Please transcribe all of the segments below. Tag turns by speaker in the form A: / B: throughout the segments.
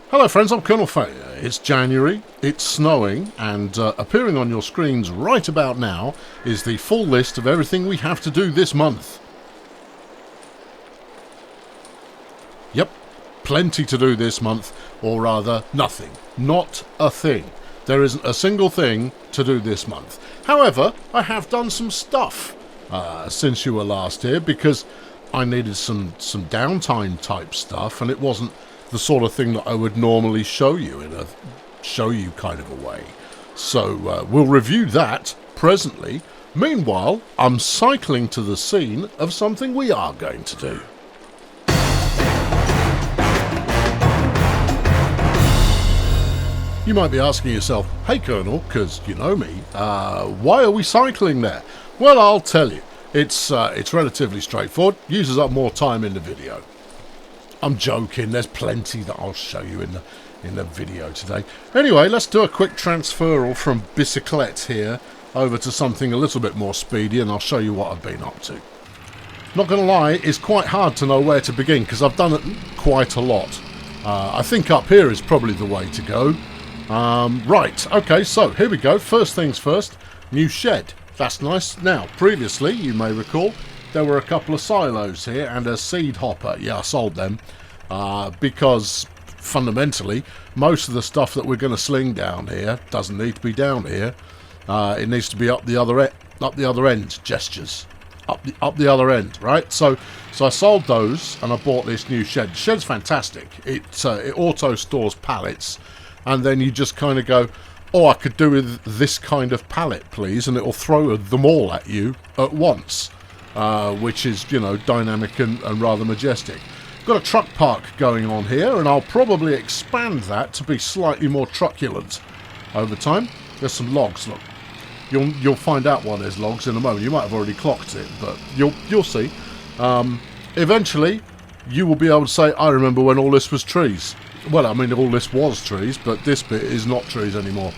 A: Hello friends, I'm Colonel Failure. It's January, it's snowing, and appearing on your screens right about now is the full list of everything we have to do this month. Yep, plenty to do this month, or rather nothing. Not a thing. There isn't a single thing to do this month. However, I have done some stuff since you were last here because I needed some downtime type stuff, and it wasn't the sort of thing that I would normally show you in a show you kind of a way. So we'll review that presently. Meanwhile, I'm cycling to the scene of something we are going to do. You might be asking yourself, hey Colonel, because you know me, why are we cycling there? Well, I'll tell you. It's relatively straightforward, uses up more time in the video. I'm joking, there's plenty that I'll show you in the video today. Anyway, let's do a quick transferal from bicyclette here over to something a little bit more speedy, and I'll show you what I've been up to. Not going to lie, it's quite hard to know where to begin because I've done it quite a lot. I think up here is probably the way to go. Right, okay, so here we go. First things first, new shed. That's nice. Now, previously, you may recall, there were a couple of silos here and a seed hopper. Yeah, I sold them because fundamentally most of the stuff that we're going to sling down here doesn't need to be down here. It needs to be up the other end. Gestures up the other end, right? So I sold those and I bought this new shed. The shed's fantastic. It auto stores pallets, and then you just kind of go, oh, I could do with this kind of pallet, please, and it'll throw them all at you at once. Which is, you know, dynamic and rather majestic. Got a truck park going on here, and I'll probably expand that to be slightly more truculent over time. There's some logs. Look, you'll find out why there's logs in a moment. You might have already clocked it, but you'll see. Eventually, you will be able to say, I remember when all this was trees. Well, I mean, all this was trees, but this bit is not trees anymore.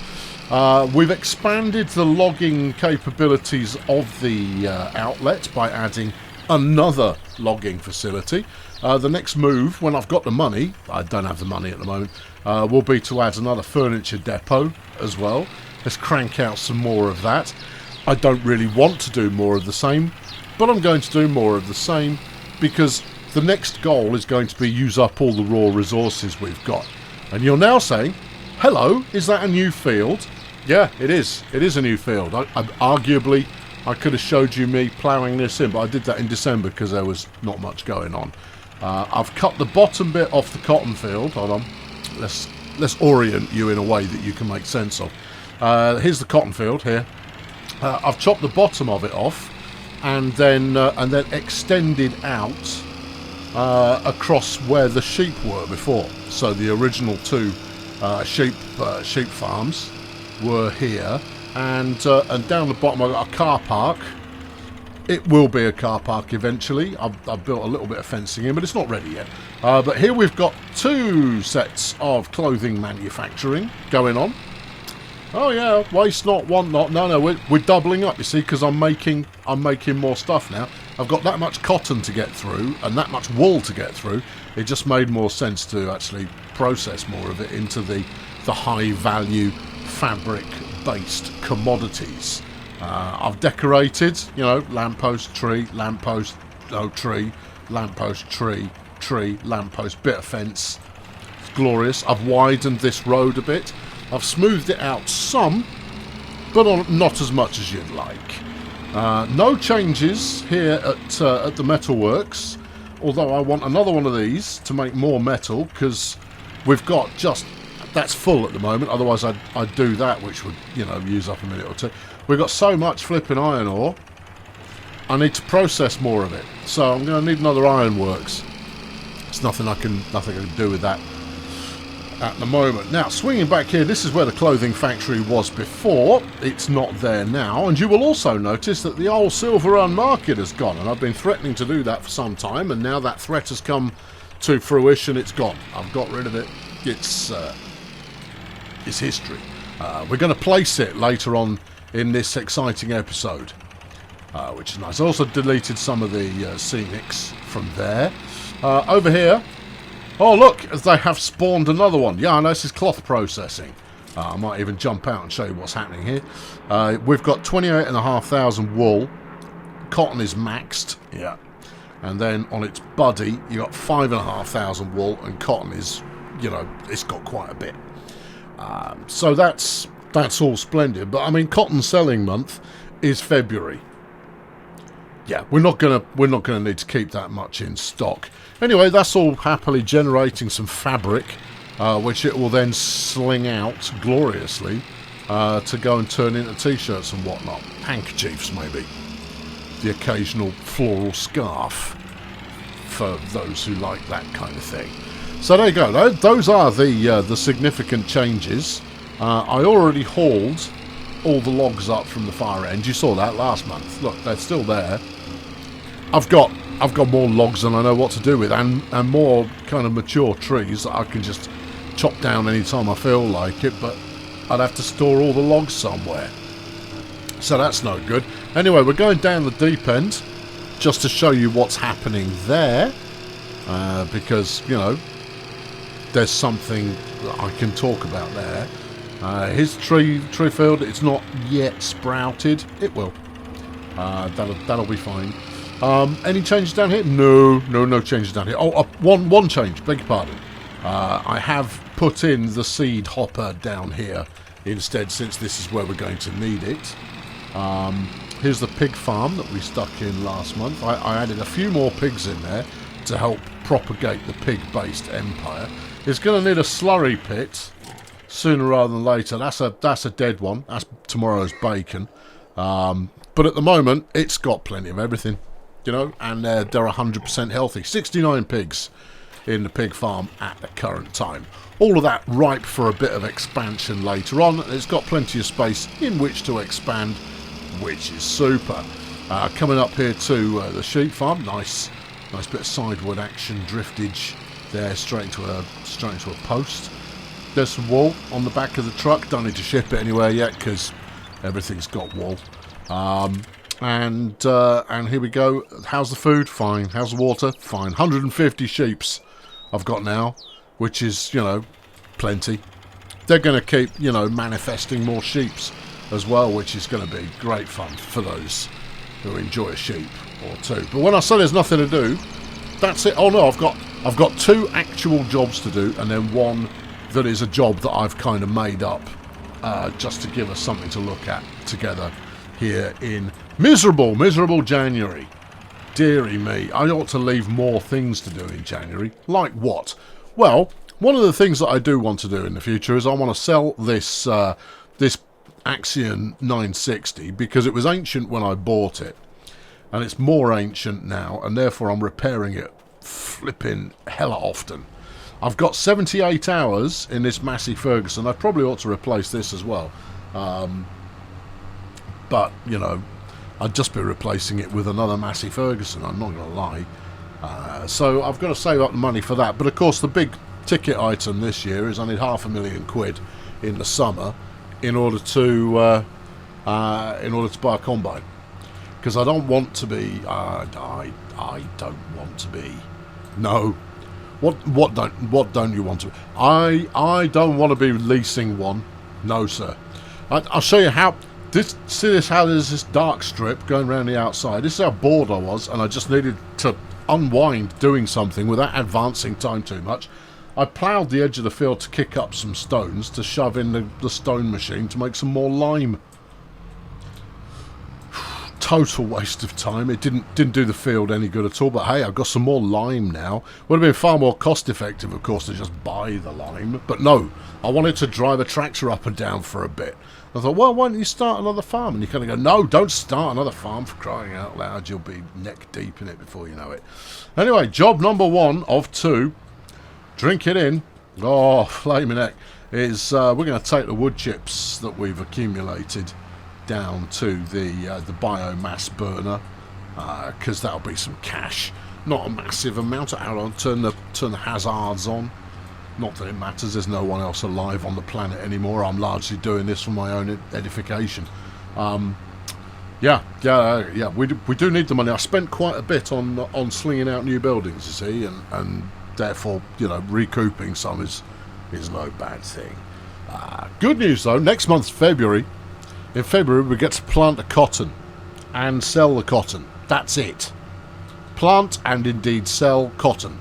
A: We've expanded the logging capabilities of the outlet by adding another logging facility. The next move, when I've got the money, I don't have the money at the moment, will be to add another furniture depot as well. Let's crank out some more of that. I don't really want to do more of the same, but I'm going to do more of the same because the next goal is going to be use up all the raw resources we've got. And you're now saying, hello, is that a new field? Yeah, it is. It is a new field. Arguably, I could have showed you me ploughing this in, but I did that in December because there was not much going on. I've cut the bottom bit off the cotton field. Hold on. Let's orient you in a way that you can make sense of. Here's the cotton field here. I've chopped the bottom of it off and then extended out across where the sheep were before. So the original two sheep farms were here, and down the bottom I've got a car park. It will be a car park eventually. I've built a little bit of fencing in, but it's not ready yet. But here we've got two sets of clothing manufacturing going on. Oh yeah, waste not, want not. No, we're doubling up, you see, because I'm making more stuff now. I've got that much cotton to get through and that much wool to get through. It just made more sense to actually process more of it into the high value fabric-based commodities. I've decorated, you know, lamppost, tree, lamppost, no tree, lamppost, tree, lamppost, bit of fence. It's glorious. I've widened this road a bit. I've smoothed it out some, but not as much as you'd like. No changes here at the metalworks, although I want another one of these to make more metal because we've got just... That's full at the moment, otherwise I'd do that, which would, you know, use up a minute or two. We've got so much flipping iron ore, I need to process more of it. So I'm going to need another ironworks. There's nothing I can do with that at the moment. Now, swinging back here, this is where the clothing factory was before. It's not there now, and you will also notice that the old Silver Run market has gone, and I've been threatening to do that for some time, and now that threat has come to fruition. It's gone. I've got rid of it. It's history. We're going to place it later on in this exciting episode, which is nice. I also deleted some of the scenics from there. Over here, Oh look, as they have spawned another one. Yeah, I know this is cloth processing. I might even jump out and show you what's happening here. We've got 28,500 wool. Cotton is maxed. Yeah. And then on its buddy, you got 5,500 wool, and cotton is, you know, it's got quite a bit. So that's all splendid. But I mean, cotton selling month is February. Yeah, we're not gonna need to keep that much in stock. Anyway, that's all happily generating some fabric, which it will then sling out gloriously to go and turn into t-shirts and whatnot, handkerchiefs maybe, the occasional floral scarf for those who like that kind of thing. So there you go. Those are the significant changes. I already hauled all the logs up from the far end. You saw that last month. Look, they're still there. I've got more logs than I know what to do with, and more kind of mature trees that I can just chop down anytime I feel like it, but I'd have to store all the logs somewhere. So that's no good. Anyway, we're going down the deep end just to show you what's happening there, because, you know, there's something that I can talk about there. His tree field, it's not yet sprouted. It will. That'll be fine. Any changes down here? No changes down here. Oh, one change, beg your pardon. I have put in the seed hopper down here instead, since this is where we're going to need it. Here's the pig farm that we stuck in last month. I added a few more pigs in there to help propagate the pig-based empire. It's going to need a slurry pit sooner rather than later. That's a dead one. That's tomorrow's bacon. But at the moment, it's got plenty of everything. You know, and they're 100% healthy. 69 pigs in the pig farm at the current time. All of that ripe for a bit of expansion later on. It's got plenty of space in which to expand, which is super. Coming up here to the sheep farm. Nice bit of sidewood action, driftage there, straight into a post. There's some wool on the back of the truck. Don't need to ship it anywhere yet because everything's got wool. And here we go. How's the food? Fine. How's the water? Fine. 150 sheeps I've got now, which is, you know, plenty. They're going to keep, you know, manifesting more sheeps as well, which is going to be great fun for those who enjoy a sheep or two. But when I say there's nothing to do, that's it. Oh no, I've got 2 actual jobs to do, and then one that is a job that I've kind of made up just to give us something to look at together here in miserable January. Deary me, I ought to leave more things to do in January. Like what? Well, one of the things that I do want to do in the future is I want to sell this this Axion 960 because it was ancient when I bought it, and it's more ancient now, and therefore I'm repairing it flipping hella often. I've got 78 hours in this Massey Ferguson. I probably ought to replace this as well. But, you know, I'd just be replacing it with another Massey Ferguson, I'm not going to lie. So I've got to save up the money for that. But, of course, the big ticket item this year is I need £500,000 in the summer in order to buy a combine. Because I don't want to be... I don't want to be... No. What don't you want to... I don't want to be leasing one. No, sir. I'll show you how... how there's this dark strip going around the outside. This is how bored I was, and I just needed to unwind doing something without advancing time too much. I ploughed the edge of the field to kick up some stones to shove in the stone machine to make some more lime. Total waste of time. It didn't do the field any good at all, but hey, I've got some more lime now. Would have been far more cost effective, of course, to just buy the lime, but no, I wanted to drive a tractor up and down for a bit. I thought, well, why don't you start another farm? And you kind of go, no, don't start another farm, for crying out loud. You'll be neck deep in it before you know it. Anyway, job number 1 of 2, drink it in. Oh, flaming heck. Is we're going to take the wood chips that we've accumulated down to the biomass burner, because that'll be some cash. Not a massive amount. I'll turn the hazards on. Not that it matters, there's no one else alive on the planet anymore. I'm largely doing this for my own edification. Yeah, we do need the money. I spent quite a bit on slinging out new buildings, you see, and therefore, you know, recouping some is no bad thing. Good news though, next month's February. In February we get to plant the cotton and sell the cotton. That's it. Plant and indeed sell cotton.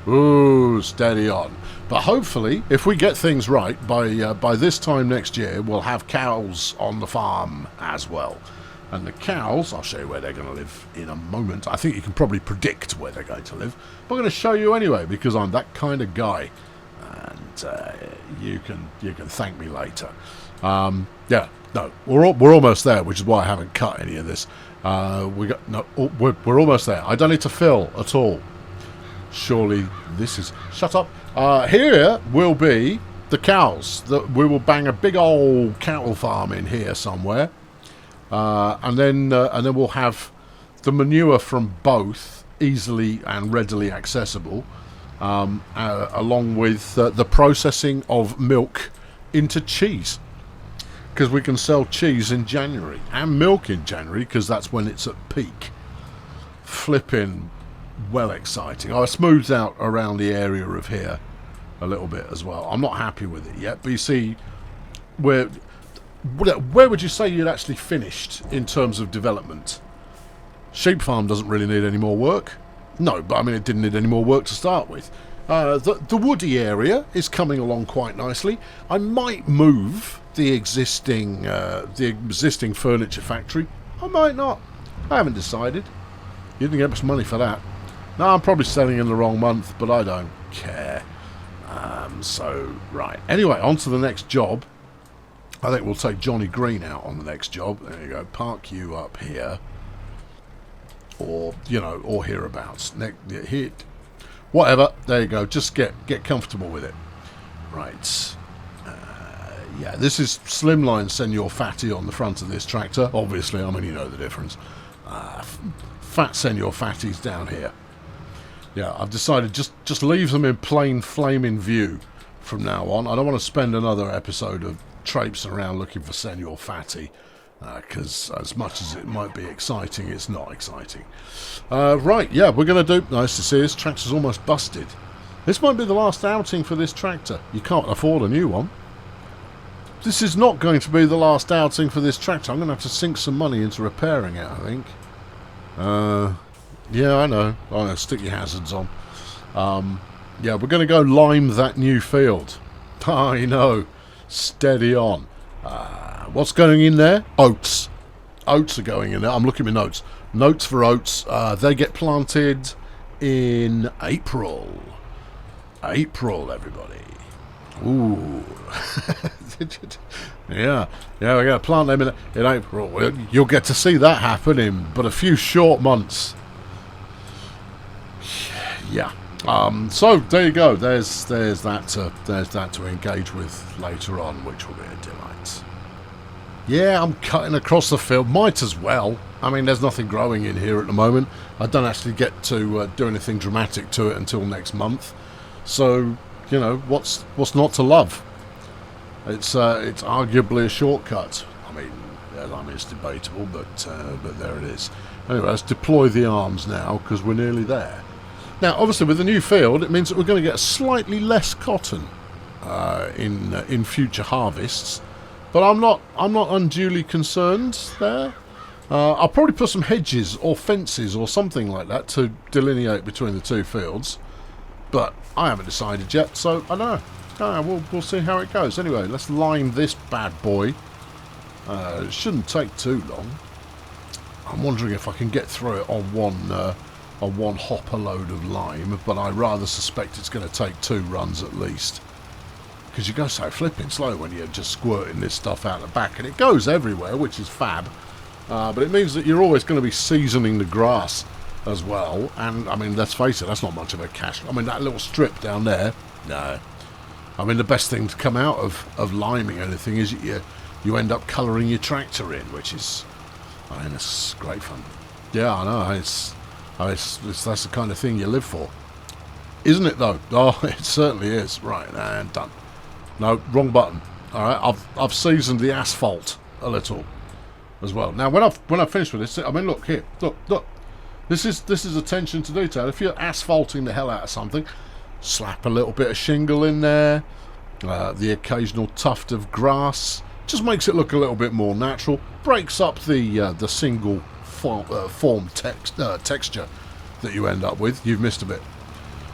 A: Ooh, steady on. But hopefully, if we get things right, by this time next year, we'll have cows on the farm as well. And the cows, I'll show you where they're going to live in a moment. I think you can probably predict where they're going to live. But I'm going to show you anyway, because I'm that kind of guy. And you can thank me later. Yeah, no, we're almost there, which is why I haven't cut any of this. We're almost there. I don't need to fill at all. Surely this is... Shut up. Here will be the cows. We will bang a big old cattle farm in here somewhere. And then we'll have the manure from both easily and readily accessible, along with the processing of milk into cheese. Because we can sell cheese in January and milk in January because that's when it's at peak. Flipping well exciting. I smoothed out around the area of here a little bit as well. I'm not happy with it yet, but you see, where would you say you'd actually finished in terms of development? Sheep farm doesn't really need any more work. No, but I mean it didn't need any more work to start with. The woody area is coming along quite nicely. I might move the existing furniture factory. I might not. I haven't decided. You didn't get much money for that. No, I'm probably selling in the wrong month, but I don't care. So, right. Anyway, on to the next job. I think we'll take Johnny Green out on the next job. There you go. Park you up here. Or, you know, or hereabouts. Here. Whatever. There you go. Just get comfortable with it. Right. Yeah, this is Slimline Senor Fatty on the front of this tractor. Obviously, I mean, you know the difference. Fat Senor Fatty's down here. Yeah, I've decided just leave them in plain flaming view from now on. I don't want to spend another episode of traipsing around looking for Senor Fatty, because as much as it might be exciting, it's not exciting. Right, yeah, we're going to do... Nice to see this tractor's almost busted. This might be the last outing for this tractor. You can't afford a new one. This is not going to be the last outing for this tractor. I'm going to have to sink some money into repairing it, I think. Yeah, I know. I'm going to stick your hazards on. Yeah, we're going to go lime that new field. I know. Steady on. What's going in there? Oats. Oats are going in there. I'm looking at my notes. Notes for oats. They get planted in April. April, everybody. Ooh. Yeah, we're going to plant them in April. Well, you'll get to see that happen in but a few short months. Yeah. So there you go. There's that to engage with later on, which will be a delight. Yeah, I'm cutting across the field. Might as well. I mean, there's nothing growing in here at the moment. I don't actually get to do anything dramatic to it until next month. So, you know, what's not to love? It's arguably a shortcut. I mean, it's debatable, but there it is. Anyway, let's deploy the arms now because we're nearly there. Now, obviously, with the new field, it means that we're going to get slightly less cotton in future harvests. But I'm not unduly concerned there. I'll probably put some hedges or fences or something like that to delineate between the two fields. But I haven't decided yet, so I don't know. We'll see how it goes. Anyway, let's lime this bad boy. It shouldn't take too long. I'm wondering if I can get through it on one hopper load of lime, but I rather suspect it's going to take 2 runs at least. Because you go so flipping slow when you're just squirting this stuff out the back, and it goes everywhere, which is fab. But it means that you're always going to be seasoning the grass as well. And, I mean, let's face it, that's not much of a cash. I mean, that little strip down there, no. I mean, the best thing to come out of liming anything is you end up colouring your tractor in, which is, I mean, it's great fun. Yeah, I know, that's the kind of thing you live for. Isn't it, though? Oh, it certainly is. Right, and done. No, wrong button. All right, I've seasoned the asphalt a little as well. Now, when I finish with this, I mean, look. This is attention to detail. If you're asphalting the hell out of something, slap a little bit of shingle in there, the occasional tuft of grass. Just makes it look a little bit more natural. Breaks up the single form texture that you end up with. You've missed a bit.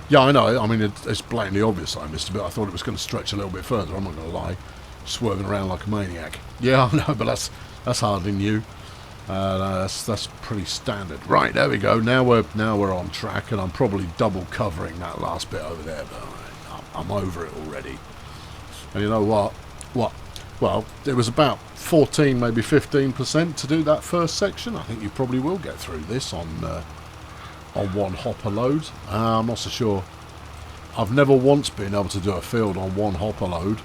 A: Yeah, I know. I mean, it's blatantly obvious I missed a bit. I thought it was going to stretch a little bit further. I'm not going to lie. Swerving around like a maniac. Yeah, I know, but that's hardly new. No, that's pretty standard. Right, there we go. Now we're on track, and I'm probably double covering that last bit over there. But I'm over it already. And you know what? Well, it was about 14, maybe 15% to do that first section. I think you probably will get through this on one hopper load. I'm not so sure. I've never once been able to do a field on one hopper load.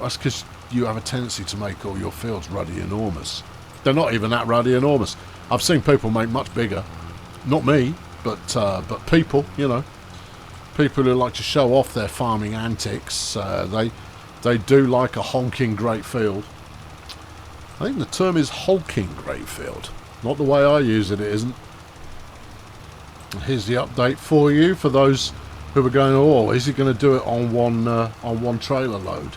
A: That's because you have a tendency to make all your fields ruddy enormous. They're not even that ruddy enormous. I've seen people make much bigger. Not me, but people, you know. People who like to show off their farming antics. They do like a honking great field. I think the term is hulking great field. Not the way I use it, it isn't. Here's the update for you, for those who are going, oh, is he going to do it on one trailer load?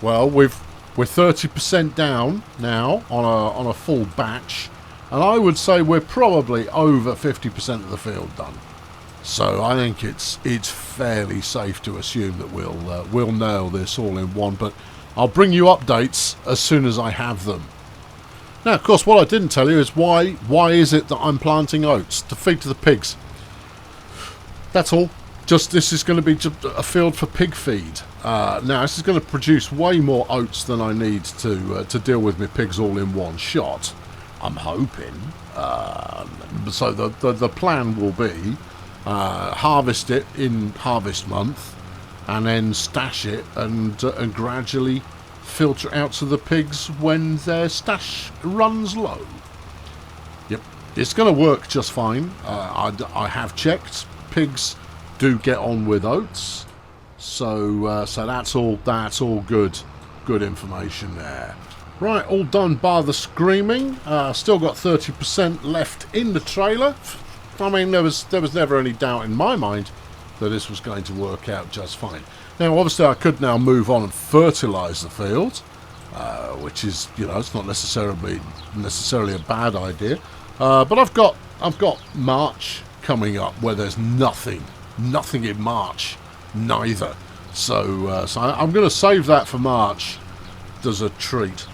A: Well, we're 30% down now on a full batch, and I would say we're probably over 50% of the field done. So I think it's fairly safe to assume that we'll nail this all in one. But I'll bring you updates as soon as I have them. Now, of course, what I didn't tell you is why is it that I'm planting oats to feed to the pigs. That's all. Just this is going to be just a field for pig feed. Now, this is going to produce way more oats than I need to deal with my pigs all in one shot. I'm hoping. So the plan will be harvest it in harvest month, and then stash it and gradually filter it out to the pigs when their stash runs low. Yep, it's going to work just fine. I have checked. Pigs do get on with oats, so that's all good information there. Right, all done bar the screaming. Still got 30% left in the trailer. I mean, there was never any doubt in my mind that this was going to work out just fine. Now, obviously, I could now move on and fertilise the field, which is, you know, it's not necessarily a bad idea. But I've got March coming up where there's nothing in March, neither. So I'm going to save that for March as a treat.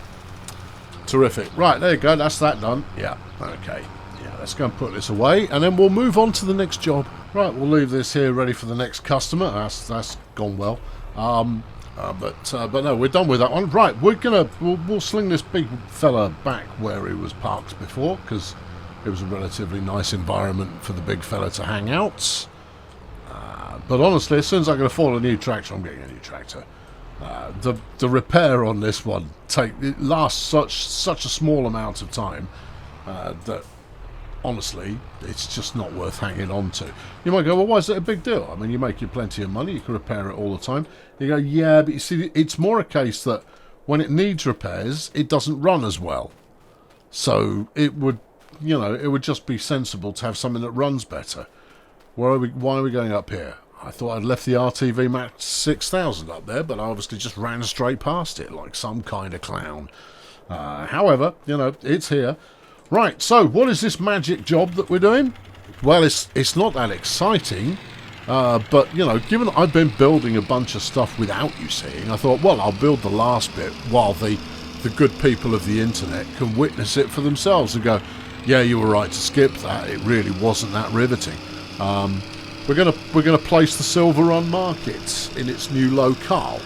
A: Terrific. Right, there you go. That's that done. Yeah. Okay. Yeah. Let's go and put this away, and then we'll move on to the next job. Right, we'll leave this here ready for the next customer. That's gone well. But no, we're done with that one. Right, we'll sling this big fella back where he was parked before, because it was a relatively nice environment for the big fella to hang out. But honestly, as soon as I can afford a new tractor, I'm getting a new tractor. The repair on this one it lasts such a small amount of time that honestly it's just not worth hanging on to. You might go, well, why is it a big deal? I mean, you make you plenty of money, you can repair it all the time. You go, yeah, but you see, it's more a case that when it needs repairs, it doesn't run as well. So it would just be sensible to have something that runs better. Why are we going up here? I thought I'd left the RTV Max 6000 up there, but I obviously just ran straight past it like some kind of clown. However, it's here. Right, so what is this magic job that we're doing? Well, it's not that exciting, but, given that I've been building a bunch of stuff without you seeing, I thought, well, I'll build the last bit while the good people of the internet can witness it for themselves and go, yeah, you were right to skip that. It really wasn't that riveting. We're gonna place the Silver Run Market in its new locale.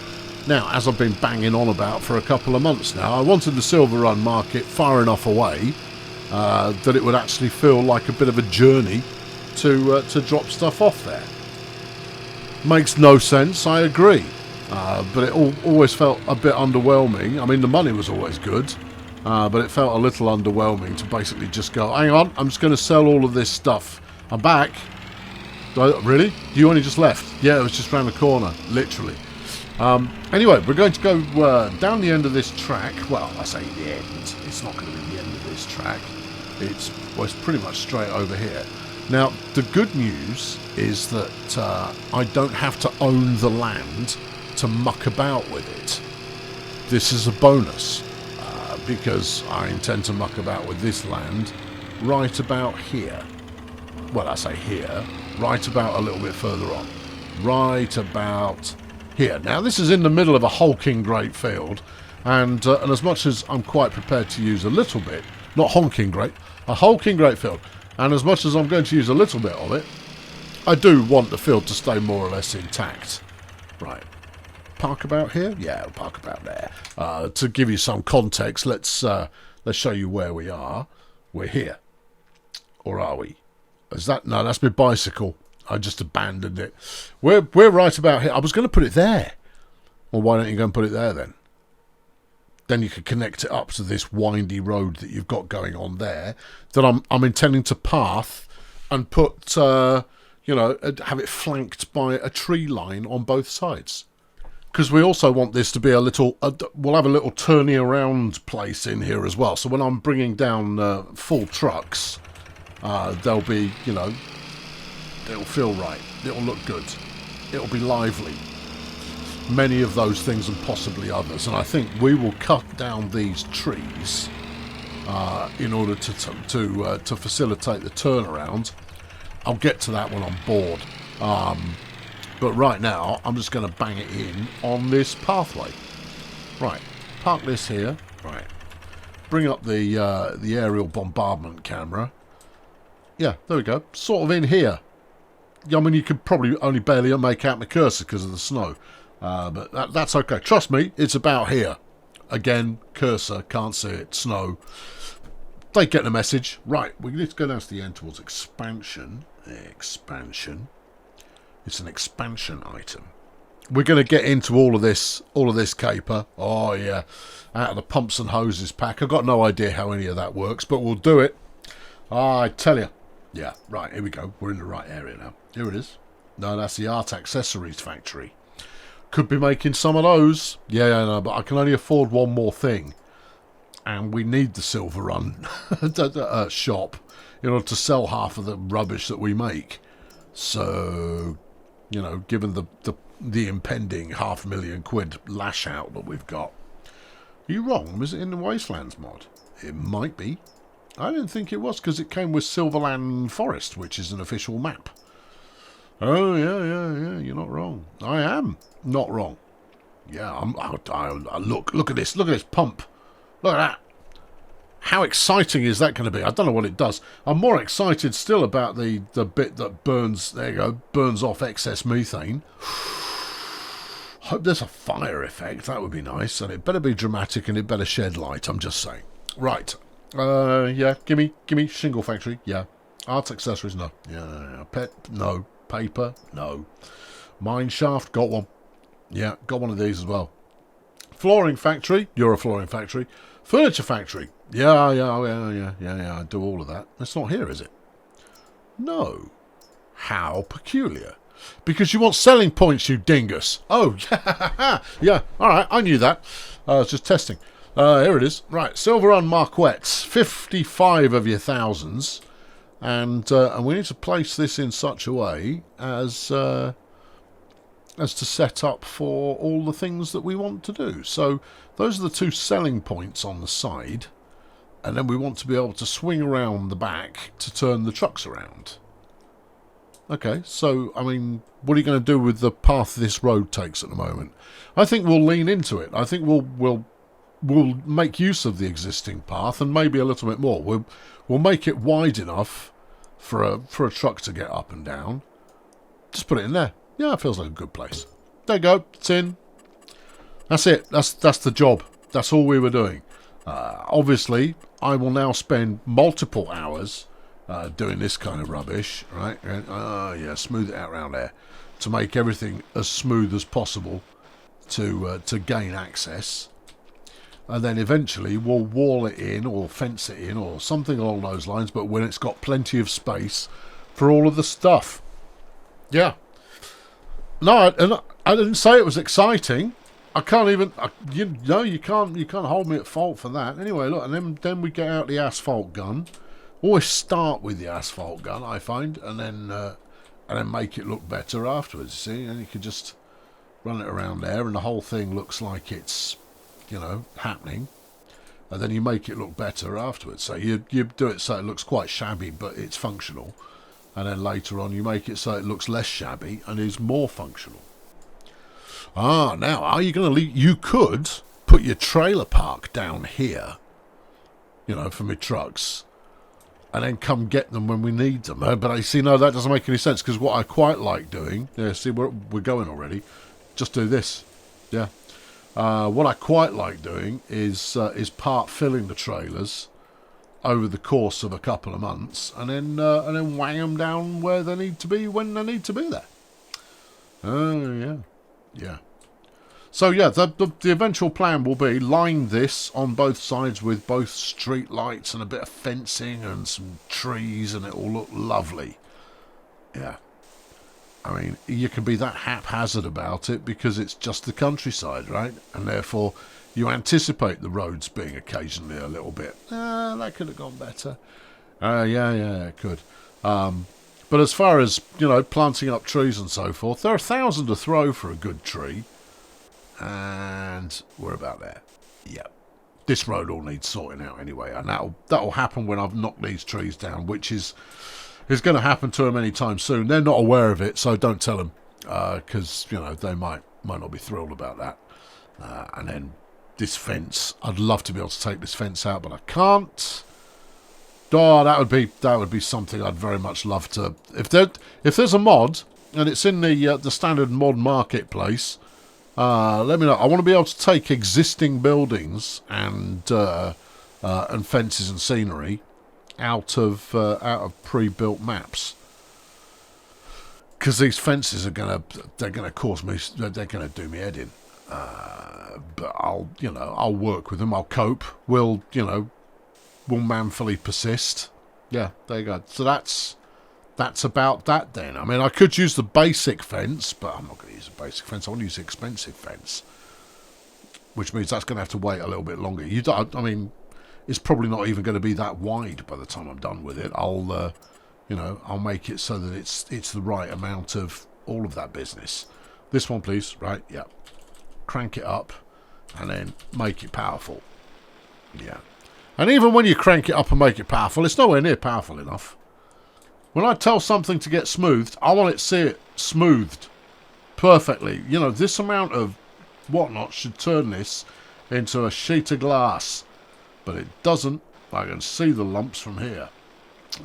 A: Now, as I've been banging on about for a couple of months now, I wanted the Silver Run Market far enough away that it would actually feel like a bit of a journey to drop stuff off there. Makes no sense, I agree, but it always felt a bit underwhelming. I mean, the money was always good, but it felt a little underwhelming to basically just go, hang on, I'm just going to sell all of this stuff. I'm back. Really? You only just left? Yeah, it was just round the corner, literally. Anyway, we're going to go down the end of this track. Well, I say the end. It's not going to be the end of this track. It's pretty much straight over here. Now, the good news is that I don't have to own the land to muck about with it. This is a bonus, because I intend to muck about with this land right about here. Well, I say here, right about a little bit further on. Right about here. Now, this is in the middle of a hulking great field, and as much as I'm quite prepared to use a little bit, not honking great, a hulking great field, and as much as I'm going to use a little bit of it, I do want the field to stay more or less intact. Right. Park about here? Yeah, we'll park about there. To give you some context, let's show you where we are. We're here. Or are we? Is that... No, that's my bicycle. I just abandoned it. We're right about here. I was going to put it there. Well, why don't you go and put it there then? Then you could connect it up to this windy road that you've got going on there. That I'm intending to path and put, have it flanked by a tree line on both sides. Because we also want this to be a little... we'll have a little turny around place in here as well. So when I'm bringing down full trucks, they'll be, it'll feel right. It'll look good. It'll be lively. Many of those things and possibly others. And I think we will cut down these trees in order to facilitate the turnaround. I'll get to that when I'm bored. But right now, I'm just going to bang it in on this pathway. Right. Park this here. Right. Bring up the aerial bombardment camera. Yeah, there we go. Sort of in here. I mean, you could probably only barely make out my cursor because of the snow. But that's okay. Trust me, it's about here. Again, cursor, can't see it, snow. They get the message. Right, we need to go down to the end towards expansion. Expansion. It's an expansion item. We're going to get into all of this caper. Oh, yeah. Out of the pumps and hoses pack. I've got no idea how any of that works, but we'll do it. I tell you. Yeah, right, here we go. We're in the right area now. Here it is. No, that's the art accessories factory. Could be making some of those. Yeah, no, but I can only afford one more thing. And we need the Silver Run shop in order to sell half of the rubbish that we make. So, given the impending £500,000 lash out that we've got. Are you wrong? Was it in the Wastelands mod? It might be. I didn't think it was because it came with Silverland Forest, which is an official map. Oh, yeah, you're not wrong. I am not wrong. Yeah, look at this. Look at this pump. Look at that. How exciting is that going to be? I don't know what it does. I'm more excited still about the bit that burns, there you go, burns off excess methane. Hope there's a fire effect. That would be nice. And it better be dramatic and it better shed light. I'm just saying. Right. Yeah, gimme shingle factory. Yeah. Art accessories, no. Yeah. Pet, no. Paper, no. Mine shaft, got one. Yeah, got one of these as well. Flooring factory, you're a flooring factory. Furniture factory, yeah, I do all of that. It's not here, is it? No. How peculiar. Because you want selling points, you dingus. Oh, yeah, alright, I knew that. I was just testing. Here it is. Right, Silver Run Marquettes, 55 of your thousands. And we need to place this in such a way as to set up for all the things that we want to do. So those are the two selling points on the side. And then we want to be able to swing around the back to turn the trucks around. Okay, so, I mean, what are you going to do with the path this road takes at the moment? I think we'll lean into it. I think we'll make use of the existing path and maybe a little bit more. We'll make it wide enough for a truck to get up and down. Just put it in there. Yeah, it feels like a good place. There you go. It's in. That's it. That's the job. That's all we were doing. Obviously, I will now spend multiple hours doing this kind of rubbish, right? Yeah, smooth it out around there to make everything as smooth as possible to gain access. And then eventually we'll wall it in or fence it in or something along those lines, but when it's got plenty of space for all of the stuff. Yeah. No, I didn't say it was exciting. I can't even... you can't hold me at fault for that. Anyway, look, and then we get out the asphalt gun Always start with the asphalt gun, I find, and then make it look better afterwards. See, and you can just run it around there, and the whole thing looks like it's, you know, happening. And then you make it look better afterwards. So you do it so it looks quite shabby, but it's functional. And then later on, you make it so it looks less shabby and is more functional. Now, are you going to leave? You could put your trailer park down here, you know, for my trucks, and then come get them when we need them. But I see, no, that doesn't make any sense, because what I quite like doing, yeah, see, we're going already. Just do this, yeah. What I quite like doing is part filling the trailers over the course of a couple of months, and then wang them down where they need to be when they need to be there. Oh yeah. So yeah, the eventual plan will be line this on both sides with both street lights and a bit of fencing and some trees, and it will look lovely. Yeah. I mean, you can be that haphazard about it because it's just the countryside, right? And therefore, you anticipate the roads being occasionally a little bit, that could have gone better. Yeah, it could. But as far as, you know, planting up trees and so forth, there are 1,000 to throw for a good tree. And we're about there. Yep. This road all needs sorting out anyway. And that'll happen when I've knocked these trees down, which is going to happen to them anytime soon. They're not aware of it, so don't tell them, because you know they might not be thrilled about that. And then this fence, I'd love to be able to take this fence out, but I can't. Oh, that would be something I'd very much love to. If there's a mod and it's in the standard mod marketplace, let me know. I want to be able to take existing buildings and fences and scenery out of pre-built maps, because these fences they're gonna cause me, they're gonna do me head in. But I'll work with them. I'll cope. We'll manfully persist. Yeah, there you go. So that's about that then. I mean, I could use the basic fence, but I'm not going to use the basic fence. I want to use the expensive fence, which means that's going to have to wait a little bit longer. I mean, it's probably not even going to be that wide by the time I'm done with it. I'll make it so that it's the right amount of all of that business. This one, please. Right, yeah. Crank it up, and then make it powerful. Yeah. And even when you crank it up and make it powerful, it's nowhere near powerful enough. When I tell something to get smoothed, I want it to see it smoothed perfectly. You know, this amount of whatnot should turn this into a sheet of glass. But it doesn't. I can see the lumps from here.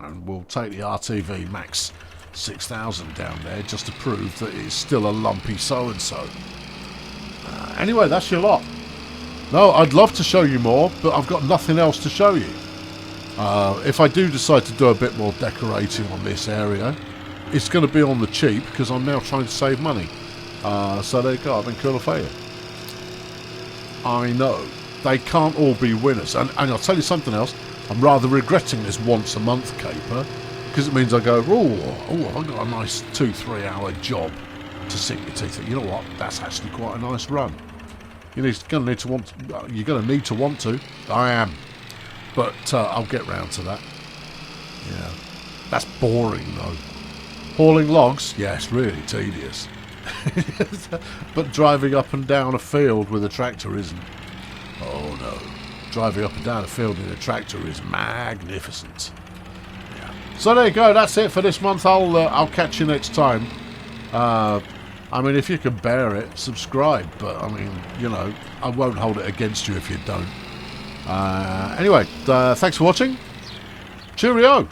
A: And we'll take the RTV Max 6000 down there just to prove that it's still a lumpy so-and-so. Anyway, that's your lot. No, I'd love to show you more, but I've got nothing else to show you. If I do decide to do a bit more decorating on this area, it's going to be on the cheap, because I'm now trying to save money. So there you go, I've been cool of failure. I know. They can't all be winners. And I'll tell you something else. I'm rather regretting this once a month caper, because it means I go, I've got a nice 2-3 hour job to sink your teeth in. You know what? That's actually quite a nice run. You're going to need to want to. I am. But I'll get round to that. Yeah. That's boring, though. Hauling logs? Yeah, it's really tedious. But driving up and down a field with a tractor isn't. Oh, no. Driving up and down a field in a tractor is magnificent. Yeah. So there you go. That's it for this month. I'll catch you next time. I mean, if you can bear it, subscribe. But, I mean, I won't hold it against you if you don't. Anyway, thanks for watching. Cheerio.